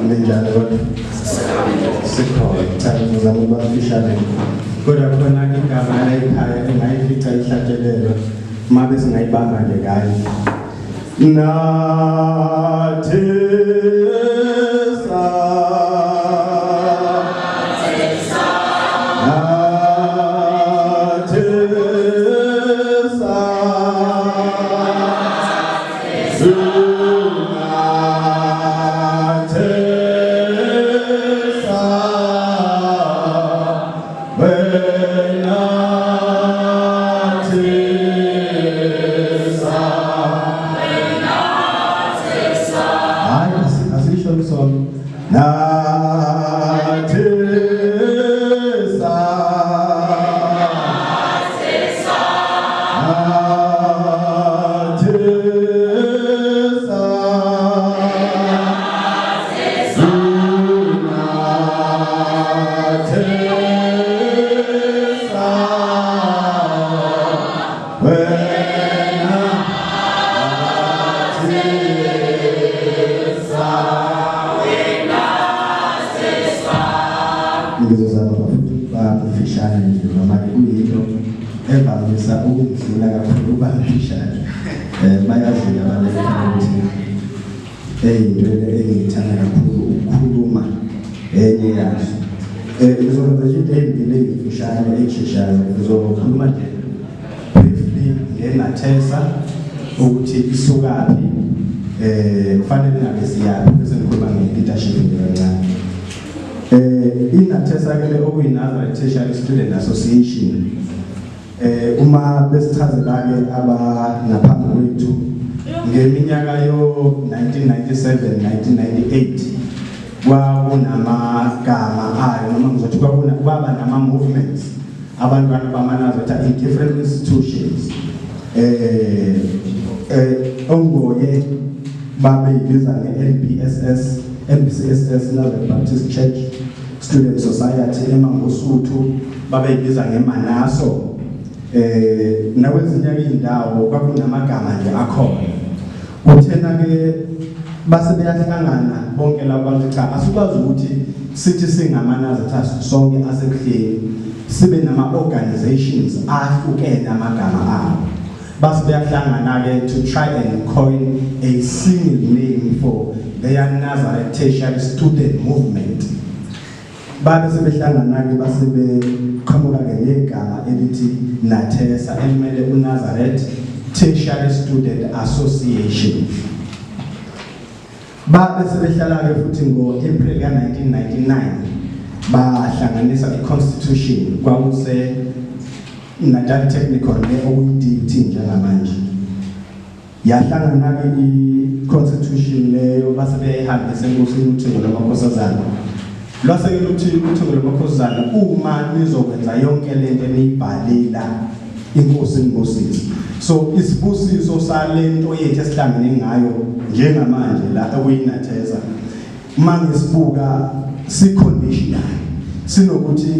Menjalo sikhona thina zama ubafishane kodwa khona igama la ekhaya engayifica ihlatshelelwa mabe singayibamba nje ngayo NATESA evamisa ukudlula kakhulu ubafishane bayazila abantu into engiyithanda kakhulu ukukhuluma enye yazo ngizokwenza into engifishane esheshayo ngizokhuluma nje briefly ngeNATESA ukuthi isukaphi kufanele ngabe siyaphi bese ngikhuluma nge-leadership kancane iNATESA ke okuyi-Nazareth Tertiary Student Association uma besichazela ke abanaphambi kwethu ngeminyaka yo-1997 1998 kwakunamagama ayo noma ngizothi kwaba nama-movements abantwana bama-Nazareth in different institutions ongoye babeyibiza nge-NBCSS Nazareth Baptist Church Student Society eMangosuthu babeyibiza ngeManaso nakwezinye indawo kwakunamagama nje akhona kuthena ke base beyahlangana bonke labantu cha asukwazi ukuthi sithi singama-Nazareth sonke asekuhleni sibe nama-organizations ahlukene amagama abo base beyahlangana ke to try and coin a single name for their Nazareth Tertiary Student Movement babe sebehlangana ke base beqhamuka ke negama elithi NATESA elimele uNazareth Tertiary Student Association babe sebehlala ke futhi ngo-April ka-1999 bahlanganisa i-constitution kwakuse Natal Technical okuyi-DT njengamanje yahlangana ke i-constitution leyo base beyihambise enkosini uThixo lwamakhosazana lwasekela uThixo lwamakhosazana uma nizokwenza yonke lento eniyibhalela inkosi ngosisi so isibusiso salento yethu esihlangene ngayo njengamanje la okuyiNATESA mangisibuka si-conditional sinokuthi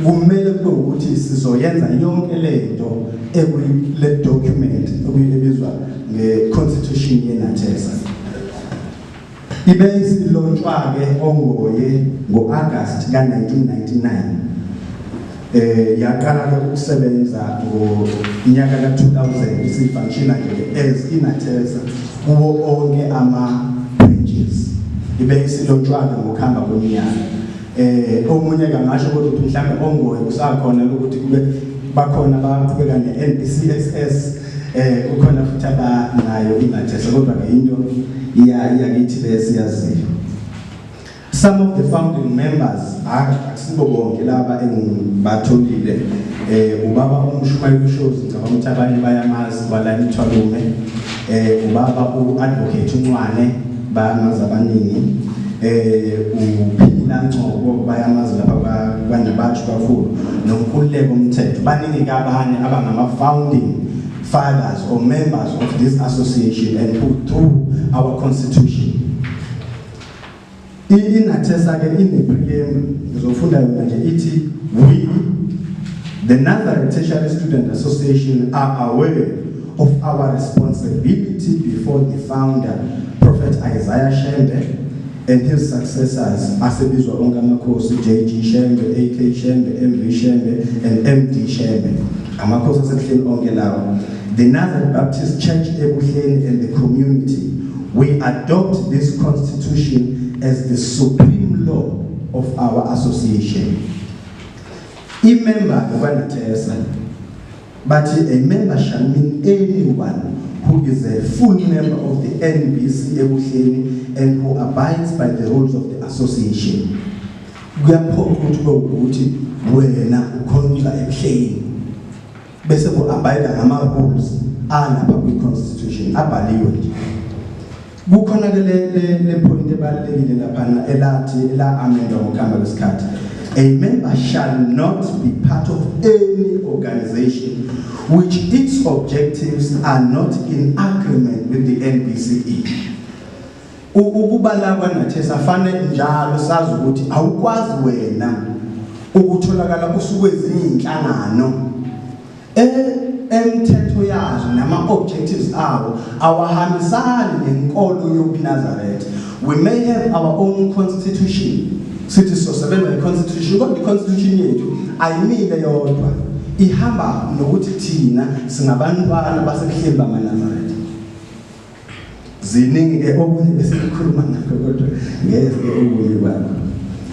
kumele kube ukuthi sizoyenza yonke lento ekule document okuyibizwa nge-constitution yeNATESA ibe isilonshwa ke ongoye ngo-August ka-1999 yaqala ukusebenza ngonyaka ka-2000 sifunctiona nje as iNATESA kuwo onke ama-branches ibe isilonshwa ngokuhamba kweminyaka omunye kangasho ukuthi mhlawumbe ongoye kusakhona ukuthi kube bakhona abaqhubeka ne-NBCSS ukhona futhi abanayo iNATESA kodwa ke into yakithi besiyaziyo some of the founding members akusibo bonke laba engibatholile ubaba uMshumayeli Ushozi ngicabanga ukuthi abanye bayamazi bala eMthwalume ubaba uAdvocate uNcwane bayamazi abaningi uPhila Ngcobo bayamazi lapha kwanabathi kakhulu noNkululeko Mthetho baningi kabanye abangama-founding fathers or members of this association and put through our constitution iNATESA ke ine-preamble ngizofunda yona nje ithi we the Nazareth Tertiary Student Association are aware of our responsibility before the founder, Prophet Isaiah Shembe and his successors, asebizwa onke amakhosi, J.G. Shembe, A.K. Shembe, M.V. Shembe, and M.D. Shembe. Amakhosi asebuhleni onke lawo. The Nazareth Baptist Church ebuhleni and the community, we adopt this constitution as the supreme law of our association. A member of NATESA, but a member shall mean anyone who is a full member of the NBC ebuhleni and who abides by the rules of the association. Kuyaphoqa ukuthi wena ukhonza ebuhleni bese ku-abide ngama-rules alapha kwi-constitution abhaliwe nje. Kukhona ke le point ebalulekile laphana ela-amendwa ngokuhamba kwesikhathi. A member shall not be part of any organization which its objectives are not in agreement with the NBCE. Ukubala kweNATESA fanele njalo sazi ukuthi awukwazi wena ukutholakala usuku ezinye inhlangano emthetho yazo nama-objectives abo awahambisani nenkolo yobuNazaretha. We may have our own constitution, sithi sosebenza i-constitution, kodwa i-constitution yethu ayimile yodwa, ihamba nokuthi thina singabantwana basebuhleni bamaNazaretha. Ziningi-ke okunye besikhuluma ngakho kodwa ngeke okunye bakho.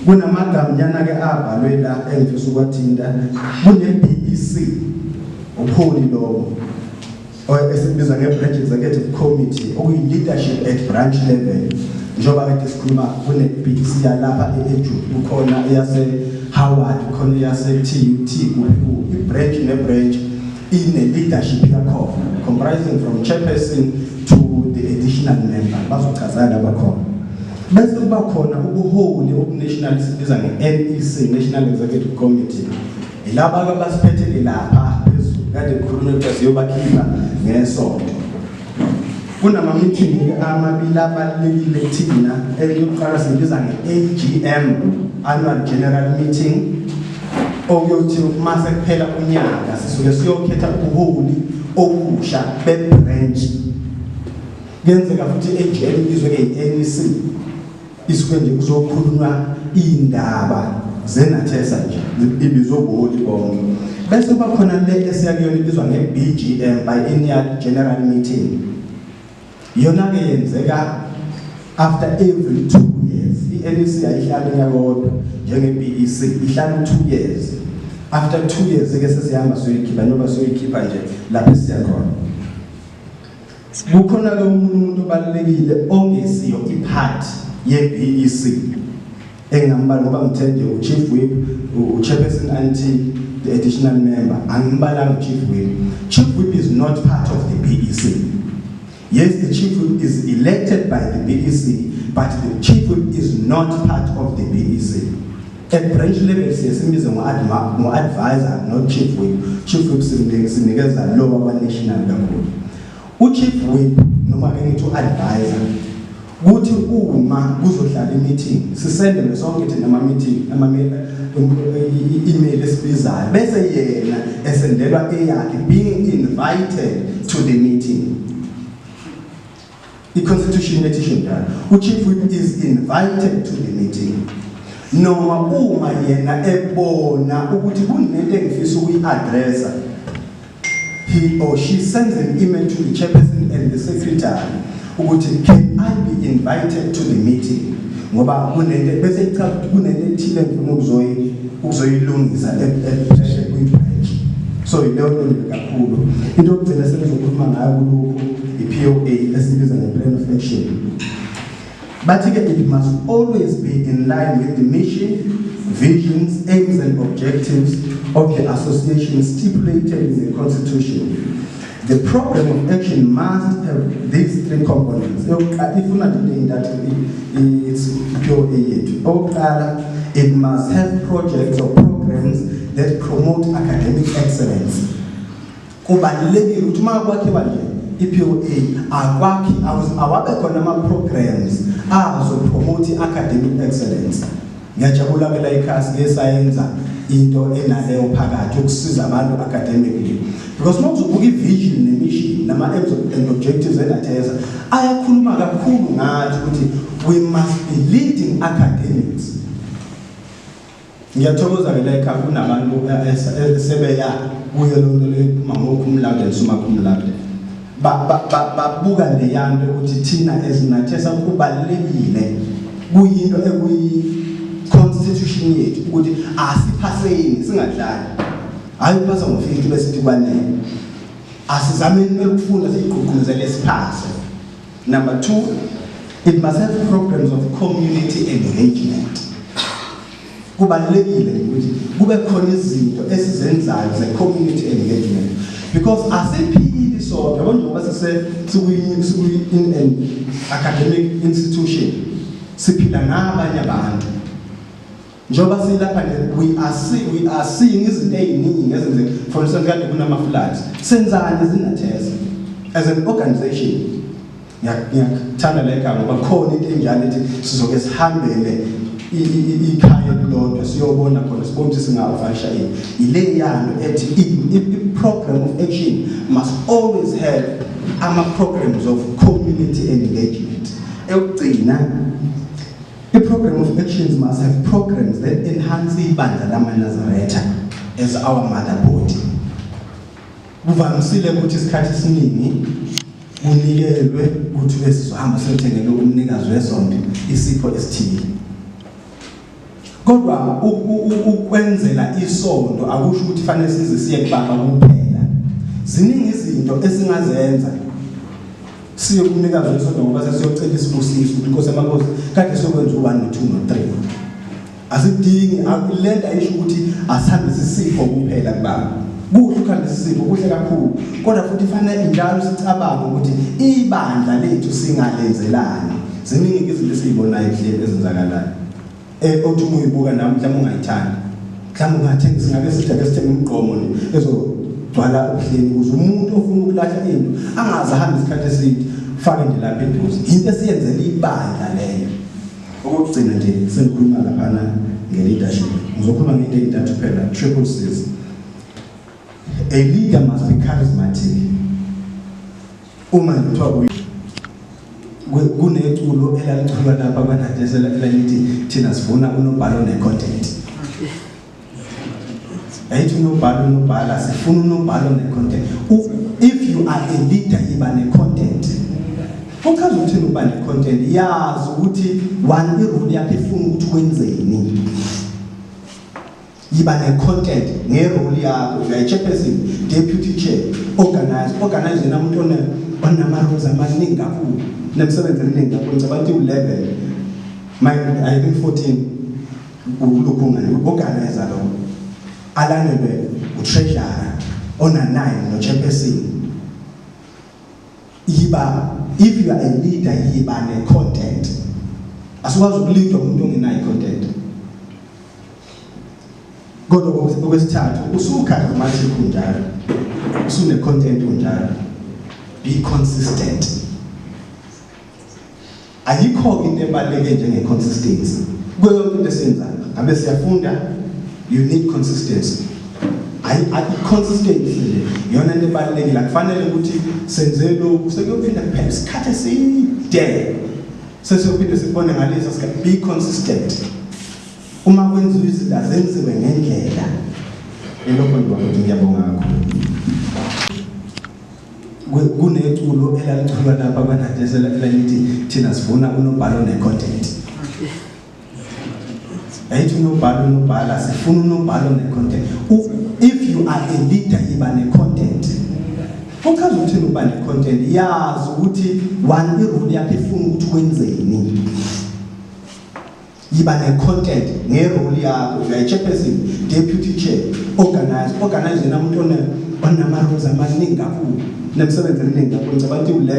Kunamagamnyana-ke abhalwe la engifisa ukwathinta. Kune-BEC, ubuholi lobo esibiza nge-branch executive committee, okuyi-leadership at branch level. Njengoba kade sikhuluma kune-BEC yalapha e-Edgewood, kukhona eyase-Howard, kukhona eyase-TUT, i-branch ne-branch ine-leadership yakhona, comprising from chairperson to the additional member. Bazochazana bakhona. Bese kuba khona ubuholi obu-national sibiza nge-NEC, National Executive Committee. Ilaba abasiphethele lapha phezulu kade kukhulunywa ukuthi siyobakhipha ngesonto. Kunama-meeting amabili abalulekile thina. Eyokuqala sibiza nge-AGM, Annual General Meeting, okuyothi mase kuphela unyaka sisuke siyokhetha ubuholi obusha be-branch. Kuyenzeka futhi i-AGM izwe-ke i-NEC isuke nje kuzokhulunywa iy'ndaba zeNATESA nje, ibizwe ubuholi bonke. Bese kuba khona le esiyakuyona ibizwa nge-BGM, Biennial General Meeting. Yona-ke yenzeka after every 2 years. I-NEC ayihlali unyaka njenge-BEC ihlala 2 years. After 2 years-ke sesihamba siyoyikhipha njengoba siyoyikhipha nje lapho esiyakhona. Kukhona-ke umuntu obalulekile ongesiyo ipart ye-BEC engingambala ngoba ngithe nje u-chief whip, u-chairperson anti the additional member, angimbalanga u-chief whip. Chief whip is not part of the BEC. Yes, the chief whip is elected by the BEC, but the chief whip is not part of the BEC. At branch level, siyasimbiza ngo-advisor, not chief whip. Chief whip sinikeza lower national kakhulu. U-chief whip noma ke ngithi u-advisor kuthi uma kuzohlala i-meeting sisendele sonke thina ama-meeting i-email esibizayo bese yena esendelwa eyakhe being invited to the meeting. I-constitution yethi njalo u-chief whip is invited to the meeting. Noma uma yena ebona ukuthi kunento engifisa ukuyi-addressa, he or she sends an email to the chairperson and the secretary ukuthi can I be invited to the meeting ngoba kunento bese ichaza ukuthi kunento ethile ngifuna ukuzoyilungisa e-pressure kwi-branch. So ileyo nto kakhulu into yokugcina senizokhuluma ngayo kulokhu i-POA esibiza nge-plan of action. But it must always be in line with the mission, visions, aims and objectives of the association stipulated in the Constitution. The program of action must have these 3 components. If you're not doing that, it's pure aid. It must have projects or programs that promote academic excellence. Kubalulekile ukuthi makwakhiwa nje i-POA awabe khona ama-programs azopromote academic excellence. Ngiyajabula ke la ikhasi ngesayenza into enaleyo phakathi ukusiza abantu academically, because mawuzobuka i-vision ne-mission nama-aims and objectives eNATESA ayakhuluma kakhulu ngathi ukuthi we must be leading academics. Ngiyathokoza ke la ekhaya kunabantu sebeya kuyo lonto lephuma ngokumlando esumakumlando babuka le yanto ukuthi thina eNATESA kubalekile kuyinto ekuyi-constitution yethu ukuthi asiphaseni singadlali hayi uphasa ngo-50 bese kwanele asizameni ukufunda sigqugquzele siphase. Number 2, it must have programs of community engagement. Kubalekile ukuthi kube khona izinto esizenzayo ze-community engagement because asiphili sodwa yabo njengoba in an academic institution siphila nabanye abantu njengoba silapha we are seeing izinto eziningi ezenze. For instance kade kunama-floods senzani eNATESA as an organization. Ngiyakuthanda la ekhaya ngoba khona into enjalo ethi sizoke sihambele ikhaya lodwa siyobona khona sibone ukuthi singawafasha yini. Ile yanto ethi i-program of action must always have ama-programs of community engagement. Ekugcina i-program of actions must have programs that enhance ibandla lamaNazaretha as our mother body. Kuvamisile ukuthi isikhathi esiningi unikelwe ukuthi besizohamba siyothengela umnikazi wesonto isipho esithile. Kodwa ukwenzela isonto akusho ukuthi fanele size siye kubaba kuphela. Ziningi izinto esingazenza siye kumnikazi wesonto ngoba sesiyocela isibusiso because amakhosi kade sokwenza u1 no2 no3. Asidingi akulenda isho ukuthi asihambise isipho kuphela kubaba. Kuhle ukuhambisa isipho kuhle kakhulu kodwa futhi fanele njalo sicabanga ukuthi ibandla lethu singalenzelani. Ziningi izinto esizibonayo ehleli ezenzakalayo. Othi uyibuka nami mhlawumbe ungayithandi. Mhlawumbe ungathenga singake sithenga umgqomo ezogcwala uhleli ukuze umuntu ofuna ukulahla into angaze ahambe isikhathi eside fake nje lapha eduze. Into esiyenzela ibandla leyo. Okugcina nje sengikhuluma laphana nge-leadership. Ngizokhuluma ngento eyintathu phela, triple C's. A leader must be charismatic. Uma kuthiwa kuneculo elaliculwa lapha kwaNATESA elithi thina sifuna unobhala one-content. Ayithi unobhala sifuna unobhala one-content. If you are a leader yiba ne-content. Uchaza ukuthi uba ne-content yazi ukuthi one irole yakho ifuna ukuthi wenzeni. Yiba ne-content ngerole yakho uyayi-chairperson, deputy chair, organize namuntu onama-roles amaningi kakhulu. Nemsebenzi eminingi kakhulu sabathi u11 I think 14 ulukhungane organizer lo alanelwe u-treasurer ona9 no-chairperson. Yiba if you are a leader yiba ne-content. Asukwazi ukulidwa umuntu ongenayo i-content. Kodwa okwesithathu usucharismatic unjalo usune-content unjalo. Be consistent. Ayikho into ebaluleke njenge-consistency. Kuyo yonke into esiyenzayo ngabe siyafunda you need consistency. I-consistency yona into ebalulekile. Akufanele ukuthi senze lokhu sekuyophinda kuphela isikhathi eside sesiyophinda sibone ngalesa sikhathi. Be consistent. Uma kwenziwa izinto azenziwe ngendlela. Lokho ngibakuthi ngiyabonga kakhulu. Kuneculo elaliculwa lapha kwaNATESA elithi thina sifuna unobhala one-content. Ayithi unobhala sifuna unobhala one-content. If you are a leader yiba ne-content. Uchaza ukuthi uba ne-content yazi ukuthi one irole yakho ifuna ukuthi wenzeni. Yiba ne-content ngerole yakho uyayi-chairperson, deputy chair, organize namuntu onama-roles amaningi kakhulu. Nemsebenzi eminingi kakhulu sabathi u11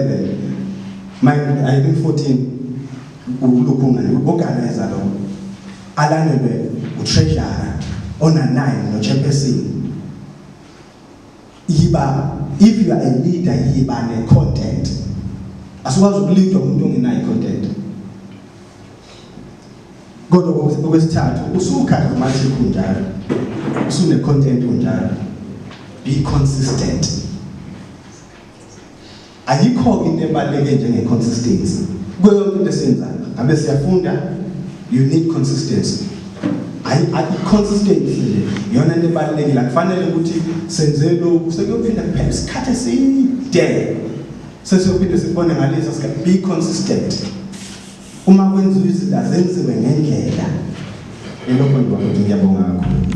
I think 14 ulukhungane organizer lo alanelwe u-treasurer ona9 no-chairperson. Yiba if you are a leader yiba ne-content. Asukwazi ukulidwa umuntu ongenayo i-content. Kodwa okwesithathu usucharismatic unjalo usune-content unjalo. Be consistent. ayikho into ebaluleke njenge-consistency kuyo yonke into esiyenzayo. Ngabe siyafunda, you need consistency. I-consistency nje yona into ebalulekile. Akufanele ukuthi senze lokhu sekuyophinda kuphela isikhathi eside sesiyophinda sibone ngalesa sikhathi. Be consistent. Uma kwenziwa izinto azenziwe ngendlela. Elokho nje ngiyabonga kakhulu.